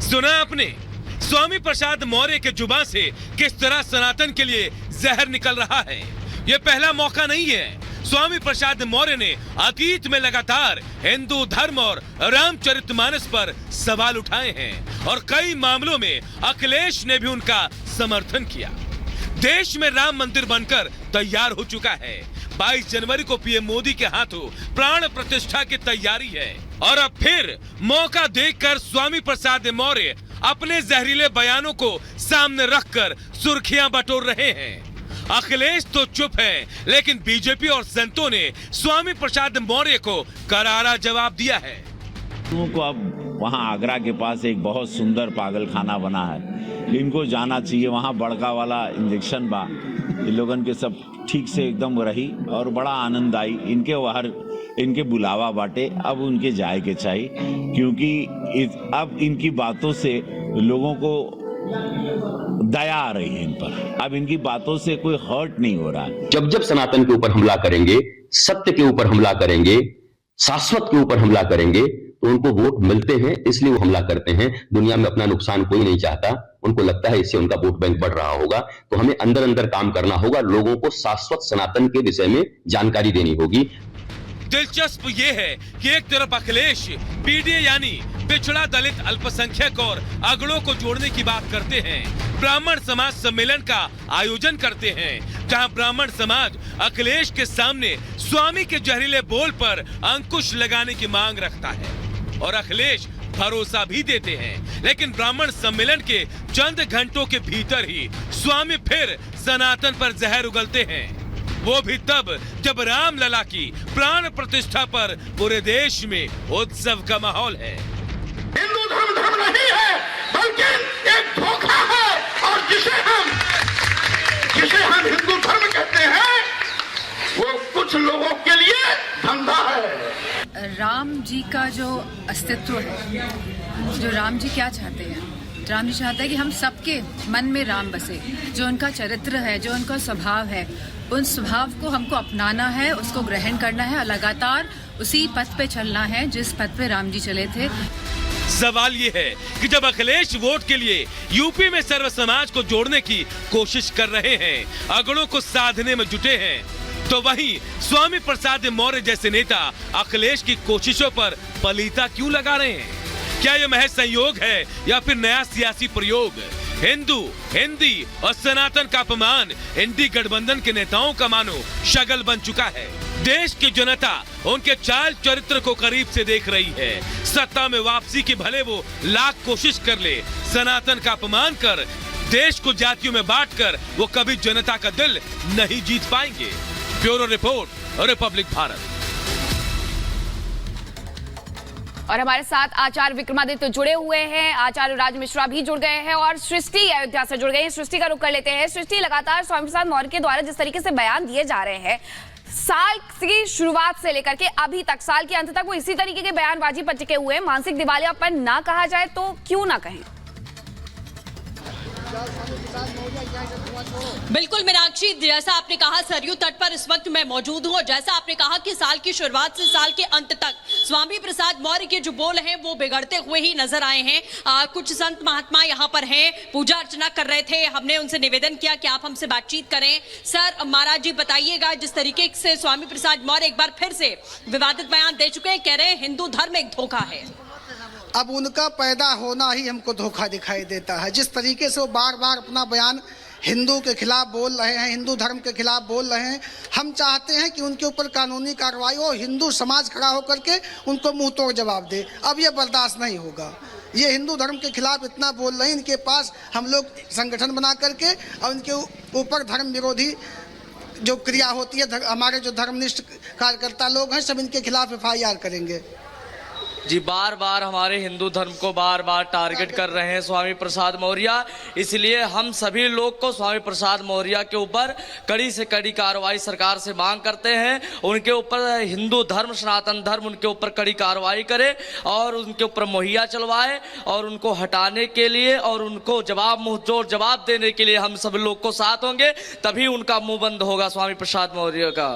सुना आपने स्वामी प्रसाद मौर्य के जुबान से किस तरह सनातन के लिए जहर निकल रहा है। ये पहला मौका नहीं है। स्वामी प्रसाद मौर्य ने अतीत में लगातार हिंदू धर्म और रामचरितमानस पर सवाल उठाए हैं और कई मामलों में अखिलेश ने भी उनका समर्थन किया। देश में राम मंदिर बनकर तैयार हो चुका है। 22 जनवरी को पीएम मोदी के हाथों प्राण प्रतिष्ठा की तैयारी है और अब फिर मौका देखकर स्वामी प्रसाद मौर्य अपने जहरीले बयानों को सामने रखकर सुर्खियां बटोर रहे हैं। अखिलेश तो चुप है, लेकिन बीजेपी और संतों ने स्वामी प्रसाद मौर्य को करारा जवाब दिया है। को अब वहाँ आगरा के पास एक बहुत सुंदर पागल खाना बना है, इनको जाना चाहिए। वहाँ बड़का वाला इंजेक्शन बा, इन लोगन के सब ठीक से एकदम रही और बड़ा आनंद आई। इनके बुलावा बाटे, अब उनके जाए के चाहिए, क्योंकि अब इनकी बातों से लोगों को दया आ रही है इन पर। अब इनकी बातों से कोई हर्ट नहीं हो रहा है। जब जब सनातन के ऊपर हमला करेंगे, सत्य के ऊपर हमला करेंगे, शाश्वत के ऊपर हमला करेंगे, तो उनको वोट मिलते हैं, इसलिए वो हमला करते हैं। दुनिया में अपना नुकसान कोई नहीं चाहता, उनको लगता है इससे उनका वोट बैंक बढ़ रहा होगा। तो हमें अंदर अंदर काम करना होगा, लोगों को शाश्वत सनातन के विषय में जानकारी देनी होगी। दिलचस्प ये है कि एक तरफ अखिलेश पीडीए यानी पिछड़ा दलित अल्पसंख्यक और अगड़ों को जोड़ने की बात करते हैं, ब्राह्मण समाज सम्मेलन का आयोजन करते हैं, जहां ब्राह्मण समाज अखिलेश के सामने स्वामी के जहरीले बोल पर अंकुश लगाने की मांग रखता है और अखिलेश भरोसा भी देते हैं। लेकिन ब्राह्मण सम्मेलन के चंद घंटों के भीतर ही स्वामी फिर सनातन पर जहर उगलते हैं, वो भी तब जब रामलला की प्राण प्रतिष्ठा पर पूरे देश में उत्सव का माहौल है। हिंदू धर्म नहीं है, बल्कि एक धोखा है, और जिसे हम हिंदू धर्म कहते हैं वो कुछ लोगों के लिए धंधा है। राम जी का जो अस्तित्व है, जो राम जी क्या चाहते हैं, राम जी चाहते हैं कि हम सबके मन में राम बसे। जो उनका चरित्र है, जो उनका स्वभाव है, उन स्वभाव को हमको अपनाना है, उसको ग्रहण करना है और लगातार उसी पथ पे चलना है जिस पथ पे राम जी चले थे। सवाल ये है कि जब अखिलेश वोट के लिए यूपी में सर्व समाज को जोड़ने की कोशिश कर रहे हैं, अगड़ों को साधने में जुटे हैं, तो वहीं स्वामी प्रसाद मौर्य जैसे नेता अखिलेश की कोशिशों पर पलीता क्यों लगा रहे हैं? क्या यह महज संयोग है या फिर नया सियासी प्रयोग? हिंदू, हिंदी और सनातन का अपमान इंडी गठबंधन के नेताओं का मानो शगल बन चुका है। देश की जनता उनके चाल चरित्र को करीब से देख रही है। सत्ता में वापसी की भले वो लाख कोशिश कर ले, सनातन का अपमान कर देश को जातियों में बांटकर वो कभी जनता का दिल नहीं जीत पाएंगे। Bureau report, Republic Bharat. और हमारे साथ आचार्य विक्रमादित्य जुड़े हुए हैं, आचार्य राज मिश्रा भी जुड़ गए हैं और सृष्टि अयोध्या से जुड़ गए हैं। सृष्टि का रुख कर लेते हैं। सृष्टि, लगातार स्वामी प्रसाद मौर्य के द्वारा जिस तरीके से बयान दिए जा रहे हैं, साल की शुरुआत से लेकर के अभी तक, साल के अंत तक वो इसी तरीके के बयानबाजी पर टिके हुए हैं। मानसिक दिवालियापन ना कहा जाए तो क्यों ना कहें? बिल्कुल मीनाक्षी, जैसा आपने कहा सरयू तट पर इस वक्त मैं मौजूद हूं और जैसा आपने कहा कि साल की शुरुआत से साल के अंत तक स्वामी प्रसाद मौर्य के जो बोल हैं वो बिगड़ते हुए ही नजर आए हैं। कुछ संत महात्मा यहाँ पर हैं, पूजा अर्चना कर रहे थे, हमने उनसे निवेदन किया कि आप हमसे बातचीत करें। सर महाराज जी बताइएगा, जिस तरीके से स्वामी प्रसाद मौर्य एक बार फिर से विवादित बयान दे चुके हैं, कह रहे हैं हिंदू धर्म एक धोखा है। अब उनका पैदा होना ही हमको धोखा दिखाई देता है। जिस तरीके से वो बार बार अपना बयान हिंदू के खिलाफ बोल रहे हैं, हिंदू धर्म के खिलाफ बोल रहे हैं, हम चाहते हैं कि उनके ऊपर कानूनी कार्रवाई हो, हिंदू समाज खड़ा होकर के उनको मुंह तोड़ जवाब दे। अब ये बर्दाश्त नहीं होगा। ये हिंदू धर्म के खिलाफ इतना बोल रहे हैं, इनके पास हम लोग संगठन बना करके और इनके ऊपर धर्म विरोधी जो क्रिया होती है, हमारे जो धर्मनिष्ठ कार्यकर्ता लोग हैं, सब इनके खिलाफ FIR करेंगे। जी, बार बार हमारे हिंदू धर्म को बार बार टारगेट कर रहे हैं स्वामी प्रसाद मौर्य, इसलिए हम सभी लोग को स्वामी प्रसाद मौर्य के ऊपर कड़ी से कड़ी कार्रवाई सरकार से मांग करते हैं। उनके ऊपर हिंदू धर्म, सनातन धर्म, उनके ऊपर कड़ी कार्रवाई करे और उनके ऊपर मुहैया चलवाए और उनको हटाने के लिए और उनको मुंहतोड़ जवाब देने के लिए हम सब लोग को साथ होंगे, तभी उनका मुंह बंद होगा स्वामी प्रसाद मौर्य का।